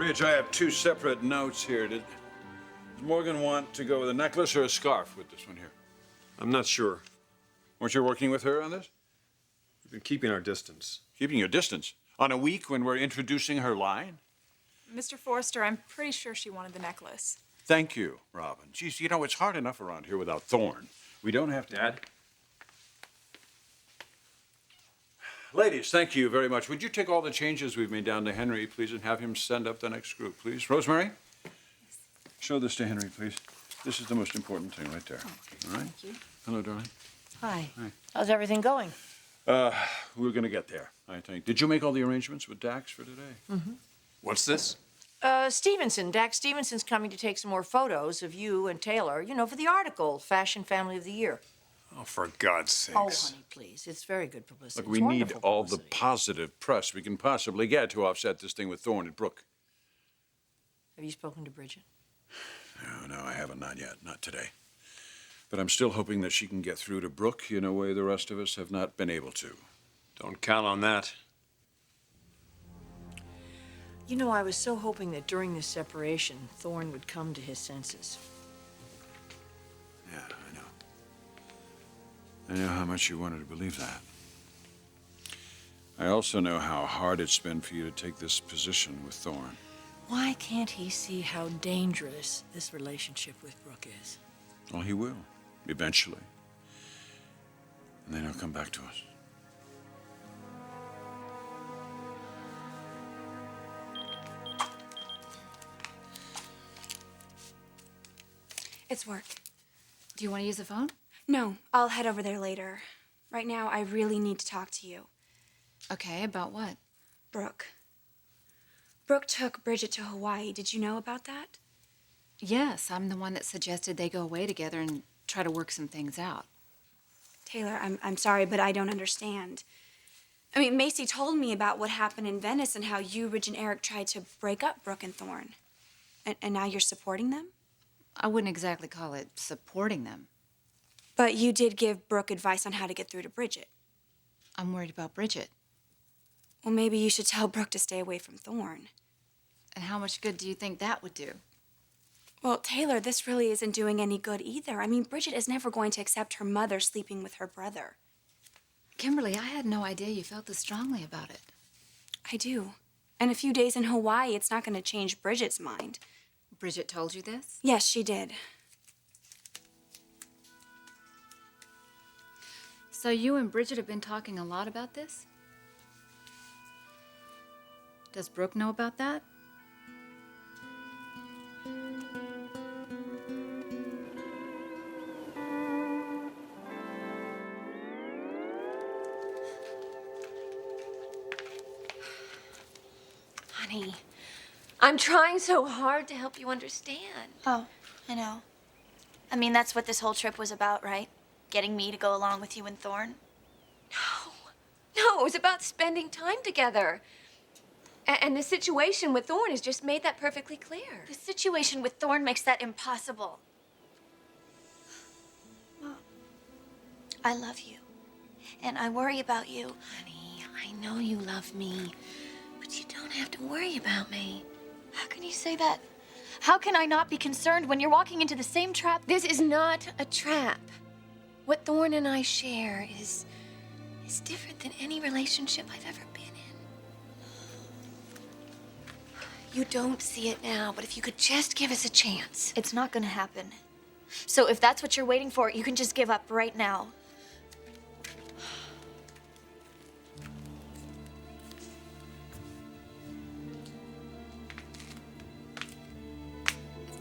Bridget, I have two separate notes here. Does Morgan want to go with a necklace or a scarf with this one here? I'm not sure. Weren't you working with her on this? We've been keeping our distance. Keeping your distance? On a week when we're introducing her line? Mr. Forrester, I'm pretty sure she wanted the necklace. Thank you, Robin. Geez, you know, it's hard enough around here without Thorne. We don't have to... Dad? Ladies, thank you very much. Would you take all the changes we've made down to Henry, please, and have him send up the next group, please? Rosemary? Show this to Henry, please. This is the most important thing right there. Oh, okay. All right? Thank you. Hello, darling. Hi. Hi. How's everything going? We're going to get there, I think. Did you make all the arrangements with Dax for today? Mm-hmm. What's this? Stevenson. Dax Stevenson's coming to take some more photos of you and Taylor, you know, for the article, Fashion Family of the Year. Oh, for God's sakes. Oh, honey, please. It's very good publicity. Look, we need all the positive press we can possibly get to offset this thing with Thorne and Brooke. Have you spoken to Bridget? No, I haven't. Not yet. Not today. But I'm still hoping that she can get through to Brooke in a way the rest of us have not been able to. Don't count on that. You know, I was so hoping that during this separation, Thorne would come to his senses. Yeah, I know how much you wanted to believe that. I also know how hard it's been for you to take this position with Thorne. Why can't he see how dangerous this relationship with Brooke is? Well, he will, eventually. And then he'll come back to us. It's work. Do you want to use the phone? No, I'll head over there later. Right now, I really need to talk to you. Okay, about what? Brooke. Brooke took Bridget to Hawaii. Did you know about that? Yes, I'm the one that suggested they go away together and try to work some things out. Taylor, I'm sorry, but I don't understand. I mean, Macy told me about what happened in Venice and how you, Ridge, and Eric tried to break up Brooke and Thorne. And now you're supporting them? I wouldn't exactly call it supporting them. But you did give Brooke advice on how to get through to Bridget. I'm worried about Bridget. Well, maybe you should tell Brooke to stay away from Thorne. And how much good do you think that would do? Well, Taylor, this really isn't doing any good either. I mean, Bridget is never going to accept her mother sleeping with her brother. Kimberly, I had no idea you felt this strongly about it. I do. And a few days in Hawaii, it's not going to change Bridget's mind. Bridget told you this? Yes, she did. So you and Bridget have been talking a lot about this? Does Brooke know about that? Honey, I'm trying so hard to help you understand. Oh, I know. I mean, that's what this whole trip was about, right? Getting me to go along with you and Thorne? No, it was about spending time together. And the situation with Thorne has just made that perfectly clear. The situation with Thorne makes that impossible. Mom, I love you. And I worry about you. Honey, I know you love me, but you don't have to worry about me. How can you say that? How can I not be concerned when you're walking into the same trap? This is not a trap. What Thorne and I share is different than any relationship I've ever been in. You don't see it now, but if you could just give us a chance. It's not gonna happen. So if that's what you're waiting for, you can just give up right now.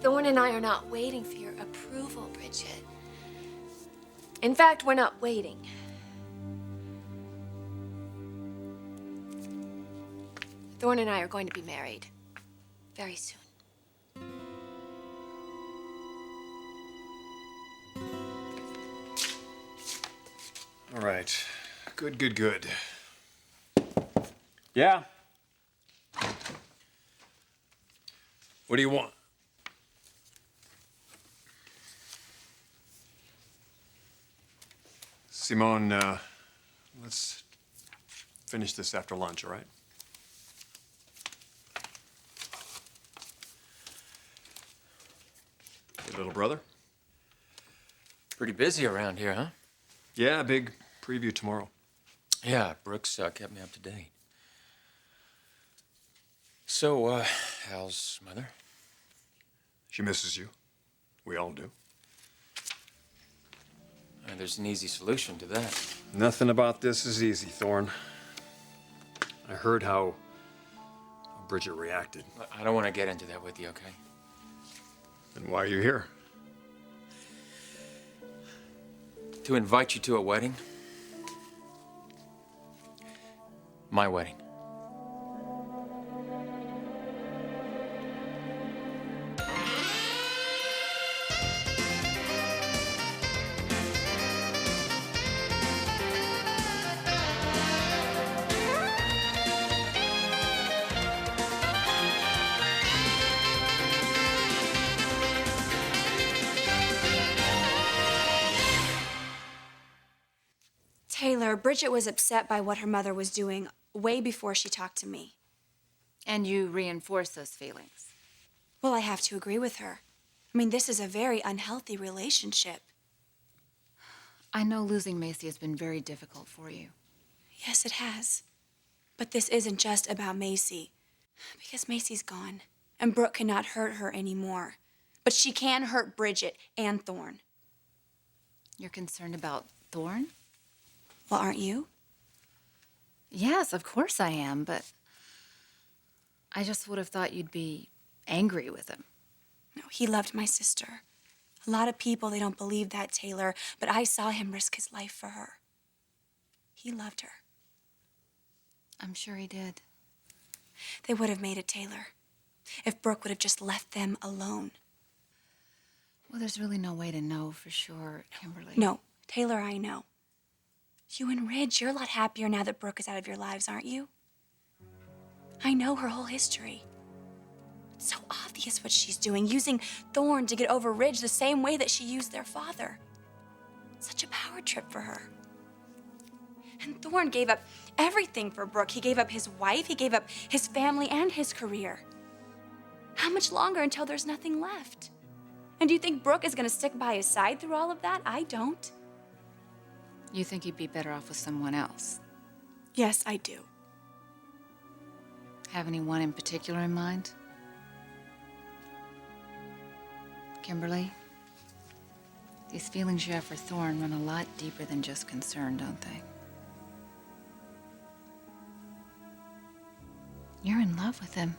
Thorne and I are not waiting for your approval, Bridget. In fact, we're not waiting. Thorne and I are going to be married very soon. All right. Good. Yeah? What do you want? Simone, let's finish this after lunch, all right? little brother. Pretty busy around here, huh? Yeah, big preview tomorrow. Yeah, Brooks kept me up to date. So, how's Mother? She misses you. We all do. There's an easy solution to that. Nothing about this is easy, Thorne. I heard how Bridget reacted. I don't want to get into that with you, okay? And why are you here? To invite you to a wedding. My wedding. Taylor, Bridget was upset by what her mother was doing way before she talked to me. And you reinforce those feelings. Well, I have to agree with her. I mean, this is a very unhealthy relationship. I know losing Macy has been very difficult for you. Yes, it has. But this isn't just about Macy. Because Macy's gone, and Brooke cannot hurt her anymore. But she can hurt Bridget and Thorne. You're concerned about Thorne? Well, aren't you? Yes, of course I am, but I just would have thought you'd be angry with him. No, he loved my sister. A lot of people, they don't believe that, Taylor, but I saw him risk his life for her. He loved her. I'm sure he did. They would have made it, Taylor, if Brooke would have just left them alone. Well, there's really no way to know for sure, Kimberly. No, Taylor, I know. You and Ridge, you're a lot happier now that Brooke is out of your lives, aren't you? I know her whole history. It's so obvious what she's doing, using Thorne to get over Ridge the same way that she used their father. Such a power trip for her. And Thorne gave up everything for Brooke. He gave up his wife, he gave up his family and his career. How much longer until there's nothing left? And do you think Brooke is gonna stick by his side through all of that? I don't. You think he'd be better off with someone else? Yes, I do. Have anyone in particular in mind? Kimberly, these feelings you have for Thorne run a lot deeper than just concern, don't they? You're in love with him.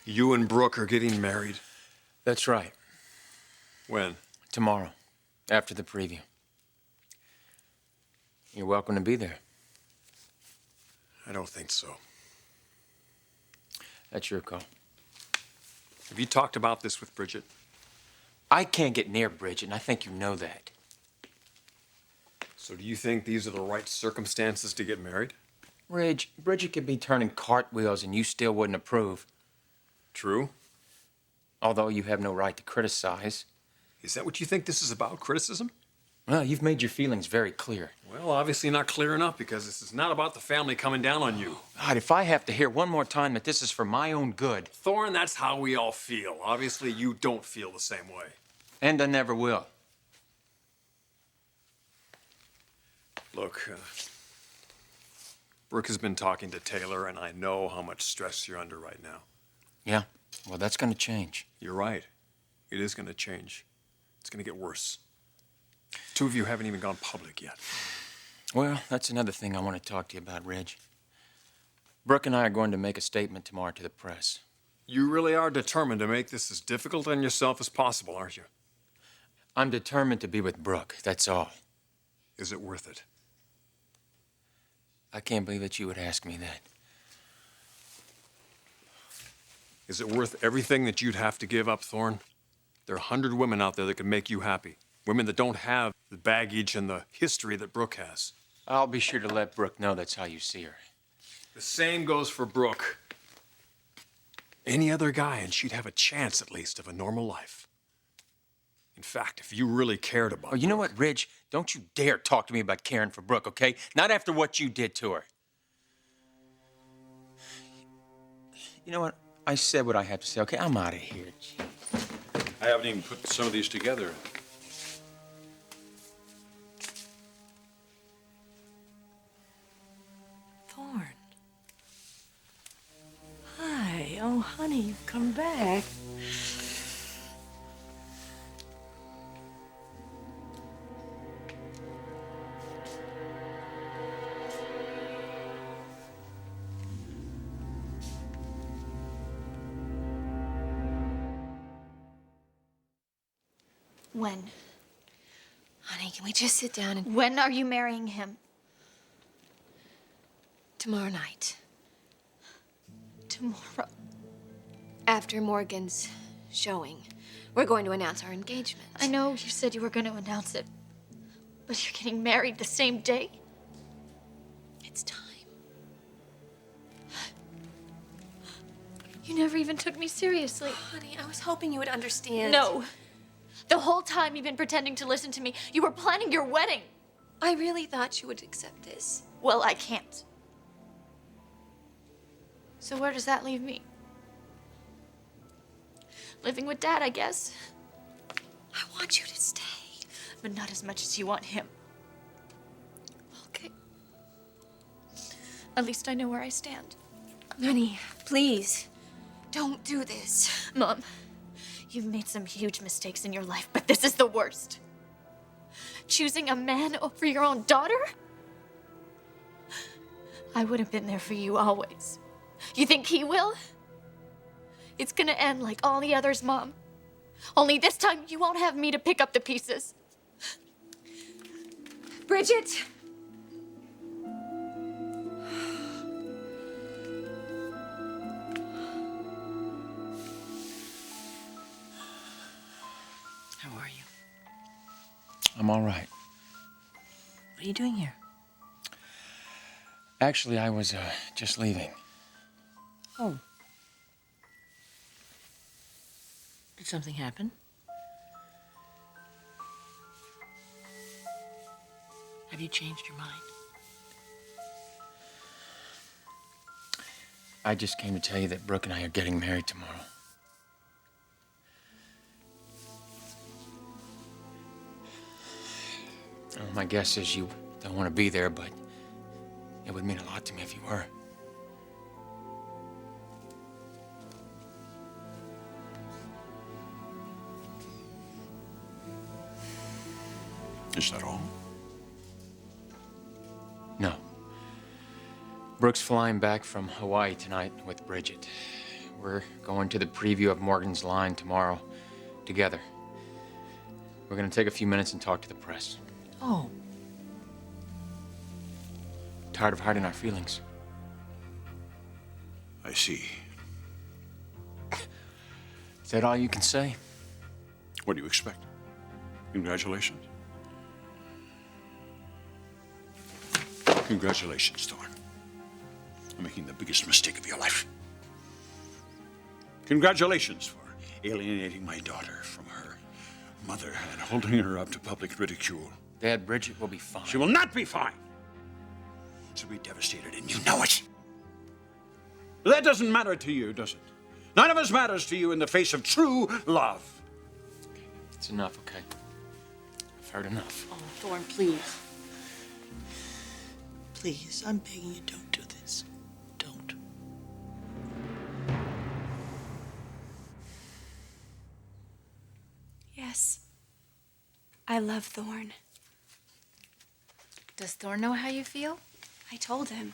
You and Brooke are getting married. That's right. When? Tomorrow, after the preview. You're welcome to be there. I don't think so. That's your call. Have you talked about this with Bridget? I can't get near Bridget, and I think you know that. So do you think these are the right circumstances to get married? Bridget could be turning cartwheels and you still wouldn't approve. True. Although you have no right to criticize. Is that what you think this is about, criticism? Well, you've made your feelings very clear. Well, obviously not clear enough, because this is not about the family coming down on you. God, if I have to hear one more time that this is for my own good. Thorne, that's how we all feel. Obviously, you don't feel the same way. And I never will. Look, Brooke has been talking to Taylor, and I know how much stress you're under right now. Yeah, well, that's gonna change. You're right. It is going to change. It's going to get worse. Two of you haven't even gone public yet. Well, that's another thing I want to talk to you about, Reg. Brooke and I are going to make a statement tomorrow to the press. You really are determined to make this as difficult on yourself as possible, aren't you? I'm determined to be with Brooke, that's all. Is it worth it? I can't believe that you would ask me that. Is it worth everything that you'd have to give up, Thorne? There are 100 women out there that can make you happy. Women that don't have the baggage and the history that Brooke has. I'll be sure to let Brooke know that's how you see her. The same goes for Brooke. Any other guy, and she'd have a chance, at least, of a normal life. In fact, if you really cared about Oh, you know Brooke- what, Ridge? Don't you dare talk to me about caring for Brooke, okay? Not after what you did to her. You know what? I said what I had to say, okay? I'm out of here. Gee. I haven't even put some of these together. Thorne. Hi. Oh, honey, you've come back. When? Honey, can we just sit down and... When are you marrying him? Tomorrow night. Tomorrow. After Morgan's showing, we're going to announce our engagement. I know you said you were going to announce it, but you're getting married the same day? It's time. You never even took me seriously. Honey, I was hoping you would understand. No. The whole time you've been pretending to listen to me, you were planning your wedding. I really thought you would accept this. Well, I can't. So where does that leave me? Living with Dad, I guess. I want you to stay. But not as much as you want him. Okay. At least I know where I stand. Honey, please, don't do this. Mom, you've made some huge mistakes in your life, but this is the worst. Choosing a man over your own daughter? I would have been there for you always. You think he will? It's gonna end like all the others, Mom. Only this time you won't have me to pick up the pieces. Bridget! How are you? I'm all right. What are you doing here? Actually, I was just leaving. Oh. Did something happen? Have you changed your mind? I just came to tell you that Brooke and I are getting married tomorrow. My guess is you don't want to be there, but it would mean a lot to me if you were. Is that all? No. Brooke's flying back from Hawaii tonight with Bridget. We're going to the preview of Morgan's line tomorrow together. We're going to take a few minutes and talk to the press. Oh, Tired of hiding our feelings. I see. Is that all you can say? What do you expect? Congratulations. Congratulations, Thorne. On making the biggest mistake of your life. Congratulations for alienating my daughter from her mother and holding her up to public ridicule. Dad, Bridget will be fine. She will not be fine. She'll be devastated, and you know it. But that doesn't matter to you, does it? None of us matters to you in the face of true love. It's enough, okay? I've heard enough. oh, Thorne, please. Please, I'm begging you, don't do this. Don't. Yes. I love Thorne. Does Thorne know how you feel? I told him.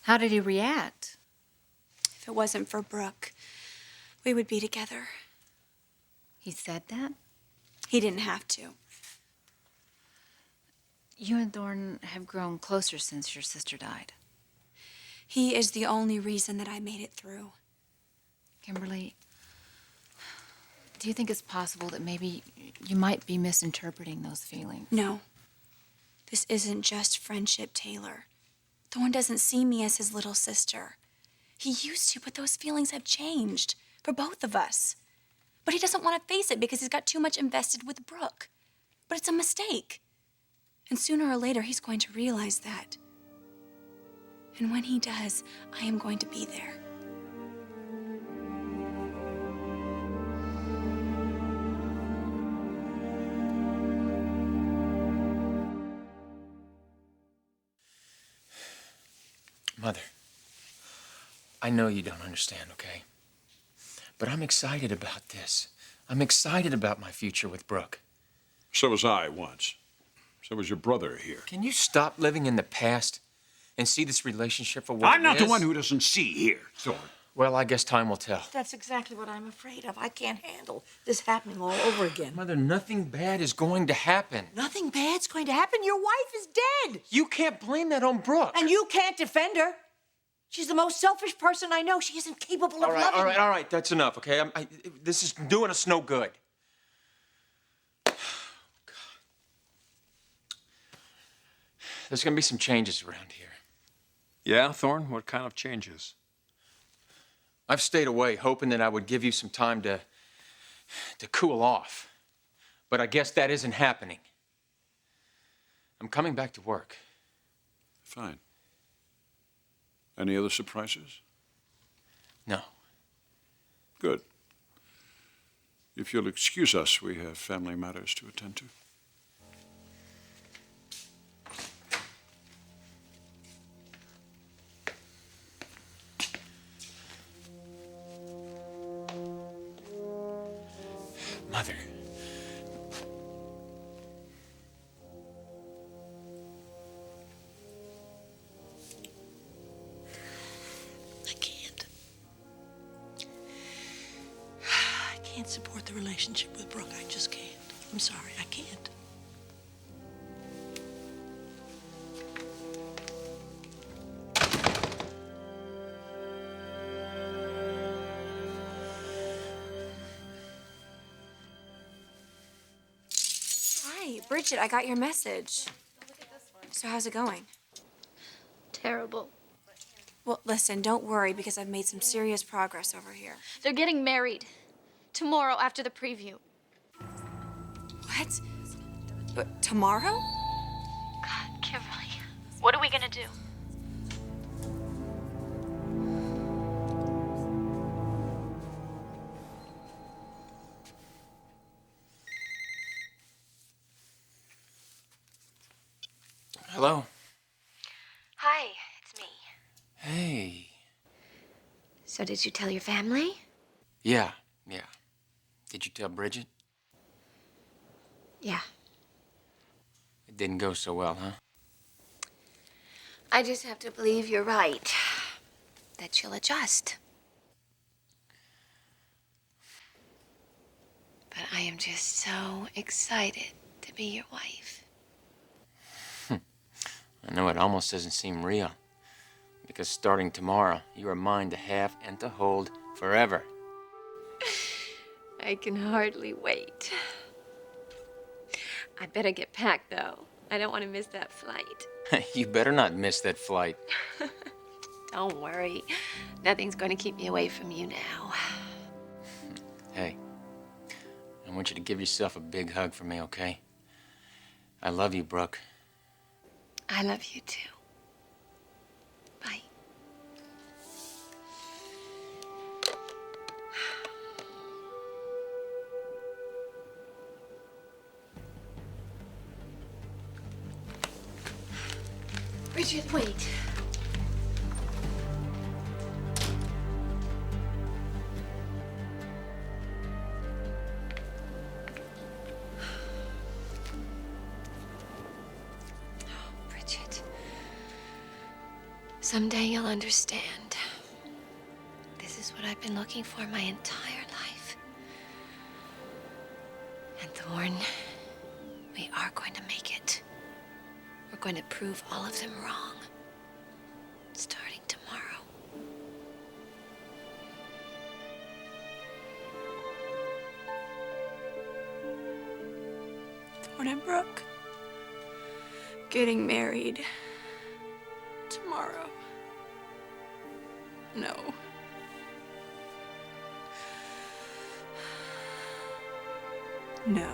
How did he react? If it wasn't for Brooke, we would be together. He said that? He didn't have to. You and Thorne have grown closer since your sister died. He is the only reason that I made it through. Kimberly, do you think it's possible that maybe you might be misinterpreting those feelings? No. This isn't just friendship, Taylor. Thorne doesn't see me as his little sister. He used to, but those feelings have changed for both of us. But he doesn't want to face it because he's got too much invested with Brooke. But it's a mistake. And sooner or later, he's going to realize that. And when he does, I am going to be there. Mother, I know you don't understand, okay? But I'm excited about this. I'm excited about my future with Brooke. So was I once. So was your brother here. Can you stop living in the past and see this relationship for what it is? I'm not the one who doesn't see here, Thorne. Well, I guess time will tell. That's exactly what I'm afraid of. I can't handle this happening all over again. Mother, nothing bad is going to happen. Nothing bad's going to happen. Your wife is dead. You can't blame that on Brooke. And you can't defend her. She's the most selfish person I know. She isn't capable of loving you. All right. That's enough, okay? This is doing us no good. There's gonna be some changes around here. Yeah, Thorne? What kind of changes? I've stayed away, hoping that I would give you some time to cool off. But I guess that isn't happening. I'm coming back to work. Fine. Any other surprises? No. Good. If you'll excuse us, we have family matters to attend to. Mother. I can't. I can't support the relationship with Brooke. I just can't. I'm sorry, I can't. Hi, Bridget, I got your message. So how's it going? Terrible. Well, listen, don't worry because I've made some serious progress over here. They're getting married tomorrow after the preview. What? But tomorrow? God, Kimberly, what are we gonna do? Hello? Hi, it's me. Hey. So did you tell your family? Yeah. Did you tell Bridget? Yeah. It didn't go so well, huh? I just have to believe you're right. That she'll adjust. But I am just so excited to be your wife. I know it almost doesn't seem real. Because starting tomorrow, you are mine to have and to hold forever. I can hardly wait. I better get packed, though. I don't want to miss that flight. You better not miss that flight. Don't worry. Nothing's going to keep me away from you now. Hey, I want you to give yourself a big hug for me, okay? I love you, Brooke. I love you, too. Bye. Bridget, wait. Bridget. Someday you'll understand. This is what I've been looking for my entire life. And Thorne, we are going to make it. We're going to prove all of them wrong. Starting tomorrow. Thorne and Brooke getting married tomorrow. No. No.